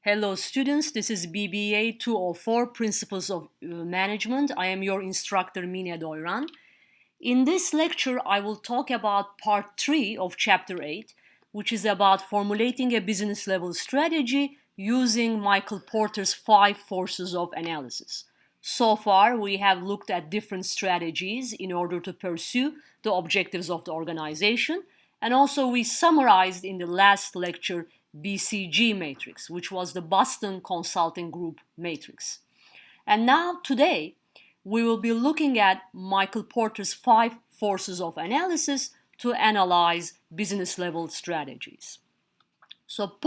Hello students, this is BBA 204 Principles of Management. I am your instructor Mine Doyran. In this lecture, I will talk about part 3 of chapter 8, which is about formulating a business level strategy using Michael Porter's 5 forces of analysis. So far, we have looked at different strategies in order to pursue the objectives of the organization, and also we summarized in the last lecture BCG matrix, which was the Boston Consulting Group matrix. And now today, we will be looking at Michael Porter's 5 forces of analysis to analyze business level strategies. So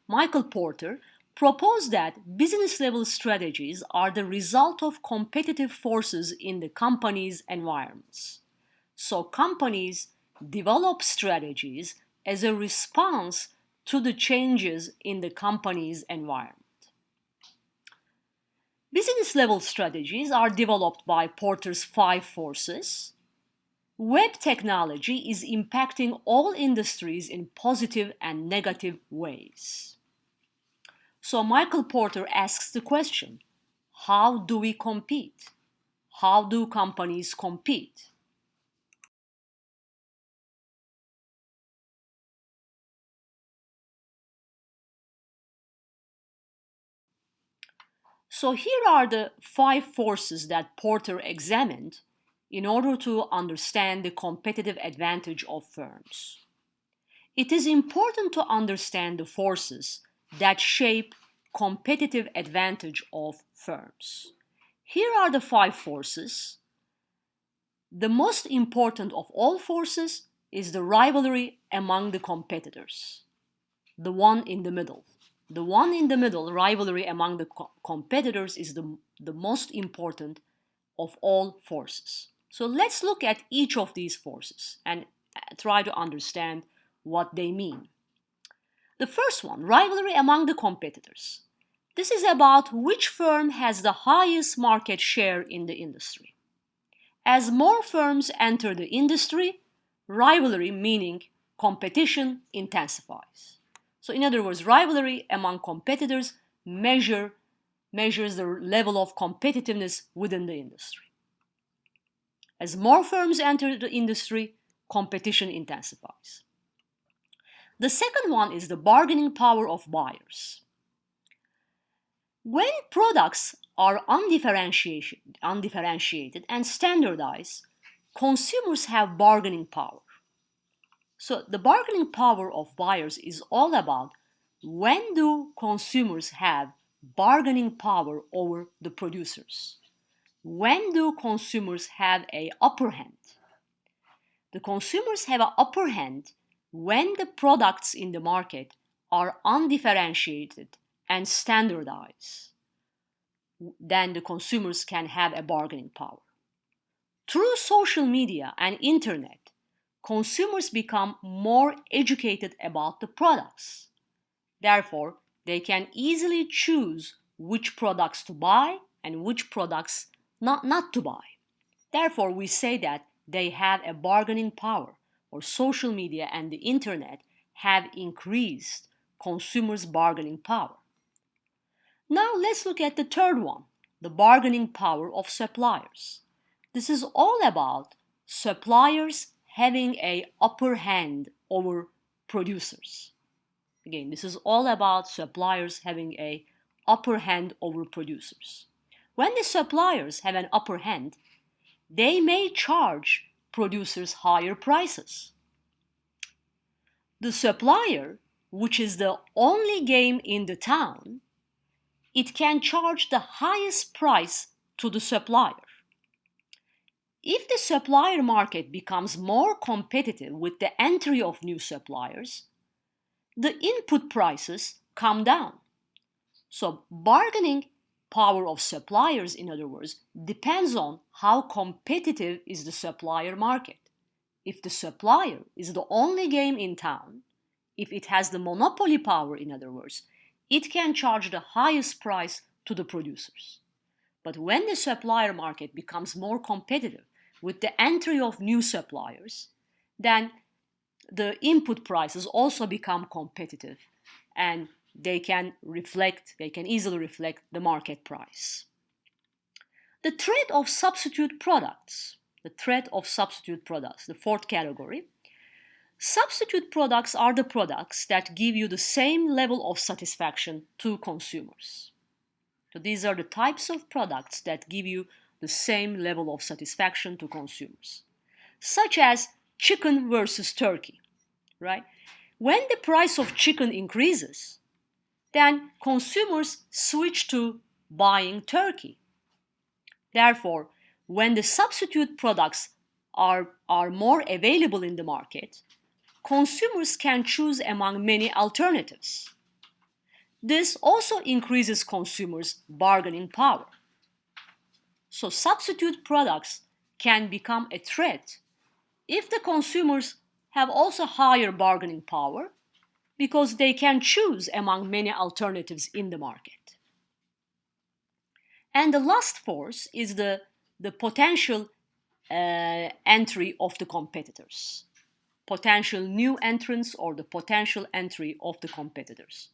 Michael Porter, proposed that business level strategies are the result of competitive forces in the company's environments. So companies develop strategies as a response to the changes in the company's environment. Business level strategies are developed by Porter's 5 forces. Web technology is impacting all industries in positive and negative ways. So Michael Porter asks the question, how do we compete? How do companies compete? So here are the 5 forces that Porter examined in order to understand the competitive advantage of firms. It is important to understand the forces that shape competitive advantage of firms. Here are the 5 forces. The most important of all forces is the rivalry among the competitors, the one in the middle. The one in the middle, rivalry among the competitors, is the most important of all forces. So let's look at each of these forces and try to understand what they mean. The first one, rivalry among the competitors. This is about which firm has the highest market share in the industry. As more firms enter the industry, rivalry, meaning competition, intensifies. So in other words, rivalry among competitors measures the level of competitiveness within the industry. As more firms enter the industry, competition intensifies. The second one is the bargaining power of buyers. When products are undifferentiated and standardized, consumers have bargaining power. So the bargaining power of buyers is all about when do consumers have bargaining power over the producers? When do consumers have an upper hand? The consumers have an upper hand when the products in the market are undifferentiated and standardized. Then the consumers can have a bargaining power. Through social media and internet, consumers become more educated about the products. Therefore, they can easily choose which products to buy and which products not to buy. Therefore, we say that they have a bargaining power, or social media and the internet have increased consumers' bargaining power. Now let's look at the third one, the bargaining power of suppliers. This is all about suppliers having an upper hand over producers. Again, this is all about suppliers having an upper hand over producers. When the suppliers have an upper hand, they may charge producers higher prices. The supplier, which is the only game in the town, it can charge the highest price to the supplier. If the supplier market becomes more competitive with the entry of new suppliers, the input prices come down. So bargaining power of suppliers, in other words, depends on how competitive is the supplier market. If the supplier is the only game in town, if it has the monopoly power, in other words, it can charge the highest price to the producers. But when the supplier market becomes more competitive with the entry of new suppliers, then the input prices also become competitive and they can easily reflect the market price. The threat of substitute products. The fourth category. Substitute products are the products that give you the same level of satisfaction to consumers. So these are the types of products that give you the same level of satisfaction to consumers, such as chicken versus turkey, right? When the price of chicken increases, then consumers switch to buying turkey. Therefore, when the substitute products are more available in the market, consumers can choose among many alternatives. This also increases consumers' bargaining power. So substitute products can become a threat if the consumers have also higher bargaining power because they can choose among many alternatives in the market. And the last force is the potential entry of the competitors. Potential new entrants or the potential entry of the competitors.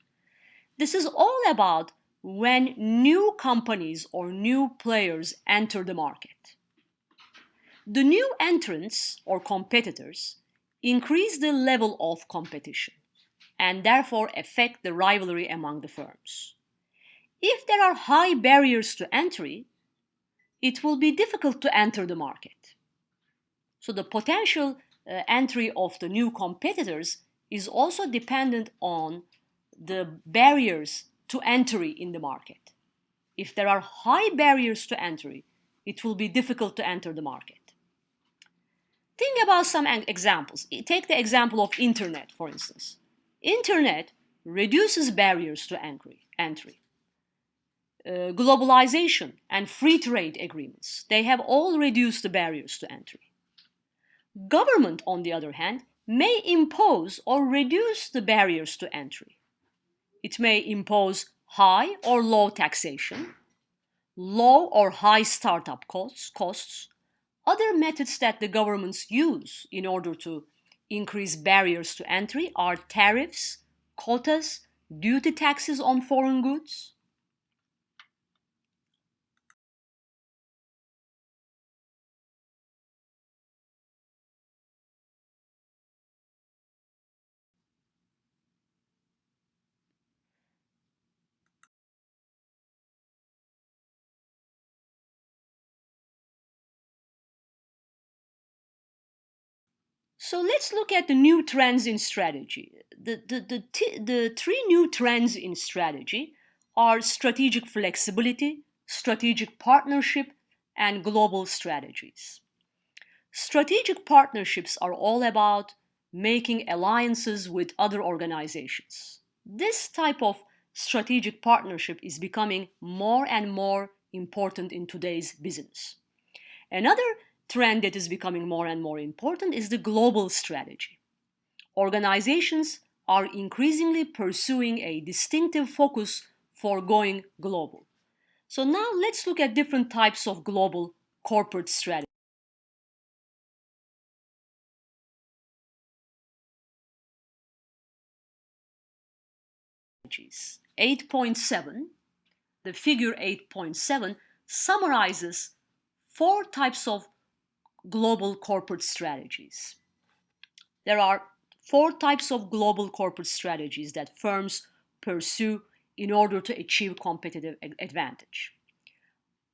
This is all about when new companies or new players enter the market. The new entrants or competitors increase the level of competition and therefore affect the rivalry among the firms. If there are high barriers to entry, it will be difficult to enter the market. So the potential entry of the new competitors is also dependent on the barriers to entry in the market. If there are high barriers to entry, it will be difficult to enter the market. Think about some examples. Take the example of internet, for instance. Internet reduces barriers to entry. Globalization and free trade agreements, they have all reduced the barriers to entry. Government, on the other hand, may impose or reduce the barriers to entry. It may impose high or low taxation, low or high startup costs. Other methods that the governments use in order to increase barriers to entry are tariffs, quotas, duty taxes on foreign goods. So let's look at the new trends in strategy. The three new trends in strategy are strategic flexibility, strategic partnership, and global strategies. Strategic partnerships are all about making alliances with other organizations. This type of strategic partnership is becoming more and more important in today's business. Another trend that is becoming more and more important is the global strategy. Organizations are increasingly pursuing a distinctive focus for going global. So now let's look at different types of global corporate strategies. 8.7, the figure 8.7 summarizes four types of global corporate strategies. There are four types of global corporate strategies that firms pursue in order to achieve competitive advantage.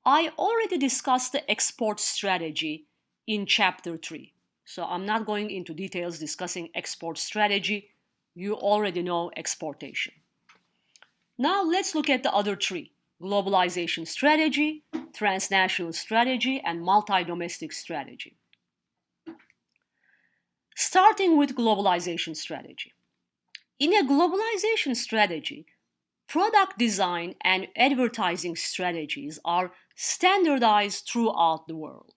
I already discussed the export strategy in chapter 3. So I'm not going into details discussing export strategy. You already know exportation. Now let's look at the other three: globalization strategy, transnational strategy, and multi-domestic strategy. Starting with globalization strategy. In a globalization strategy, product design and advertising strategies are standardized throughout the world.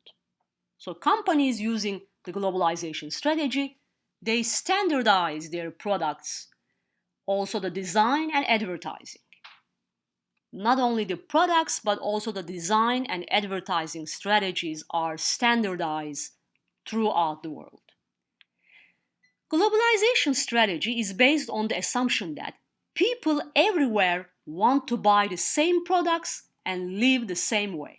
So companies using the globalization strategy, they standardize their products, also the design and advertising. Not only the products, but also the design and advertising strategies are standardized throughout the world. Globalization strategy is based on the assumption that People everywhere want to buy the same products and live the same way.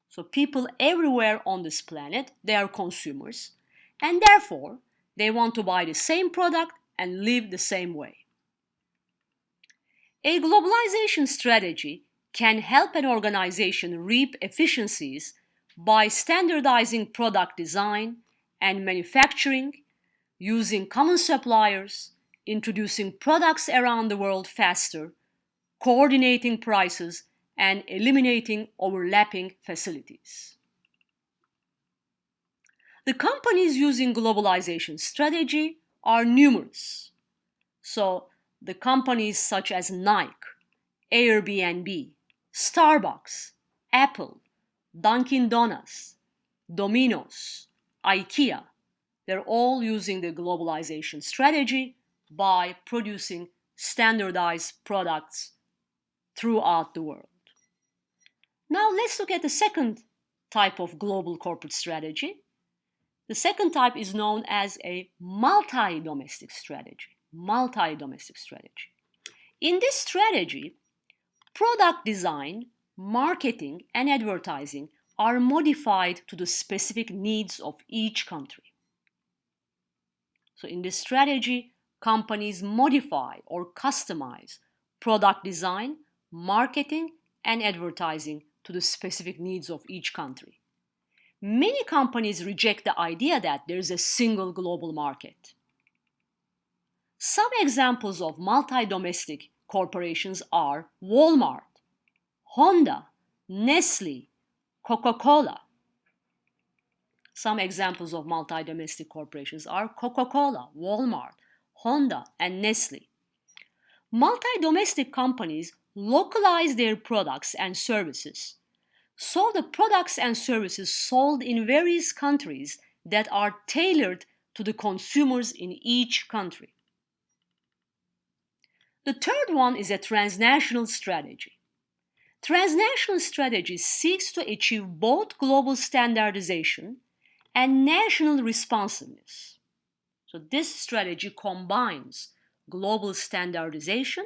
So people everywhere on this planet, they are consumers, and therefore they want to buy the same product and live the same way. A globalization strategy can help an organization reap efficiencies by standardizing product design and manufacturing, using common suppliers, introducing products around the world faster, coordinating prices, and eliminating overlapping facilities. The companies using globalization strategy are numerous. So the companies such as Nike, Airbnb, Starbucks, Apple, Dunkin' Donuts, Domino's, IKEA, they're all using the globalization strategy by producing standardized products throughout the world. Now let's look at the second type of global corporate strategy. The second type is known as a multi-domestic strategy. Multi-domestic strategy. In this strategy, product design, marketing, and advertising are modified to the specific needs of each country. So in this strategy, companies modify or customize product design, marketing, and advertising to the specific needs of each country. Many companies reject the idea that there is a single global market. Some examples of multi-domestic corporations are Walmart, Honda, Nestle, Coca-Cola. Some examples of multi-domestic corporations are Coca-Cola, Walmart, Honda, and Nestle. Multi-domestic companies localize their products and services, so the products and services sold in various countries that are tailored to the consumers in each country. The third one is a transnational strategy. Transnational strategy seeks to achieve both global standardization and national responsiveness. So this strategy combines global standardization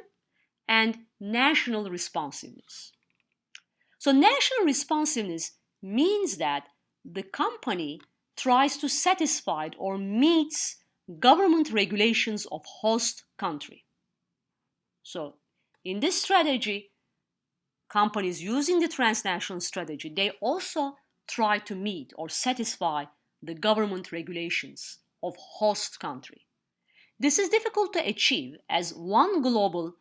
and national responsiveness. So national responsiveness means that the company tries to satisfy or meets government regulations of host country. So in this strategy, companies using the transnational strategy, they also try to meet or satisfy the government regulations of host country. This is difficult to achieve as one goal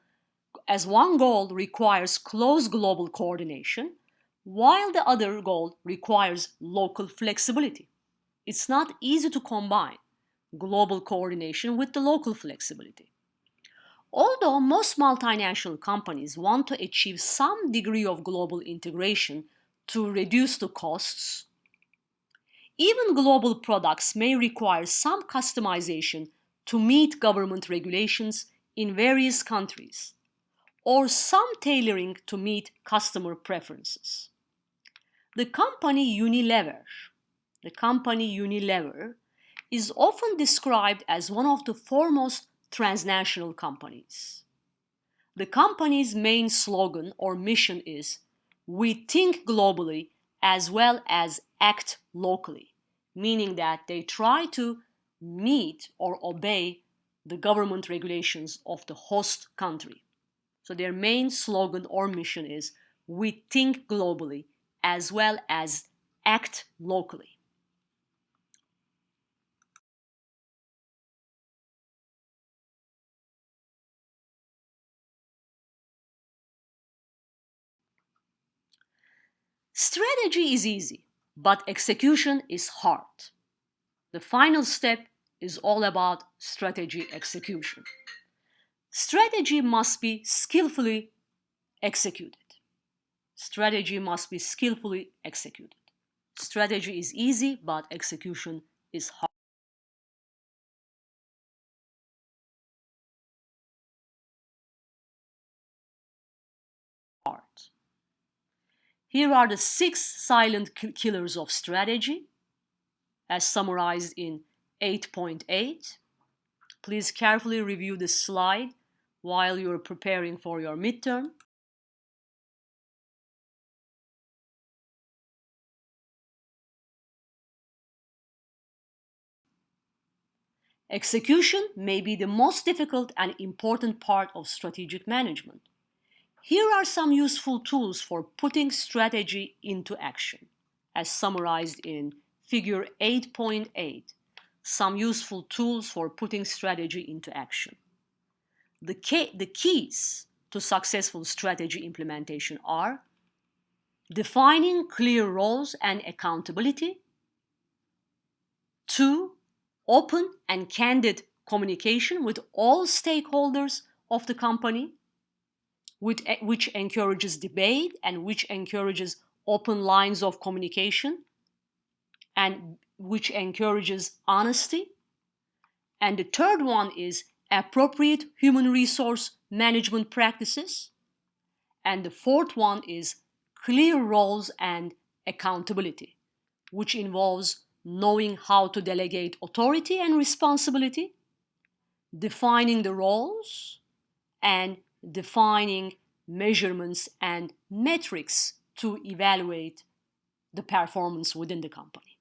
requires close global coordination, while the other goal requires local flexibility. It's not easy to combine global coordination with the local flexibility. Although most multinational companies want to achieve some degree of global integration to reduce the costs, even global products may require some customization to meet government regulations in various countries, or some tailoring to meet customer preferences. The company Unilever is often described as one of the foremost transnational companies. The company's main slogan or mission is, "We think globally as well as act locally," meaning that they try to meet or obey the government regulations of the host country. So their main slogan or mission is, "We think globally as well as act locally." Strategy is easy, but execution is hard. The final step is all about strategy execution. Strategy must be skillfully executed. Strategy must be skillfully executed. Strategy is easy, but execution is hard. Here are the 6 silent killers of strategy, as summarized in 8.8. Please carefully review this slide while you're preparing for your midterm. Execution may be the most difficult and important part of strategic management. Here are some useful tools for putting strategy into action, as summarized in Figure 8.8. Some useful tools for putting strategy into action. The keys to successful strategy implementation are defining clear roles and accountability. 2. Open and candid communication with all stakeholders of the company, which encourages debate and which encourages open lines of communication and which encourages honesty. And the third one is appropriate human resource management practices. And the fourth one is clear roles and accountability, which involves knowing how to delegate authority and responsibility, defining the roles, and defining measurements and metrics to evaluate the performance within the company.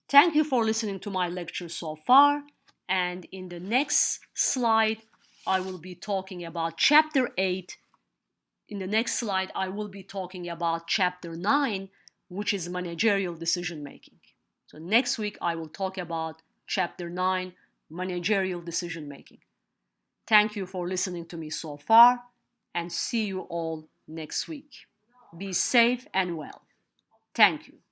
Thank you for listening to my lecture so far, and in the next slide I will be talking about chapter 8. In the next slide I will be talking about chapter 9, which is managerial decision making. So next week I will talk about chapter 9, managerial decision making. Thank you for listening to me so far, and see you all next week. Be safe and well. Thank you.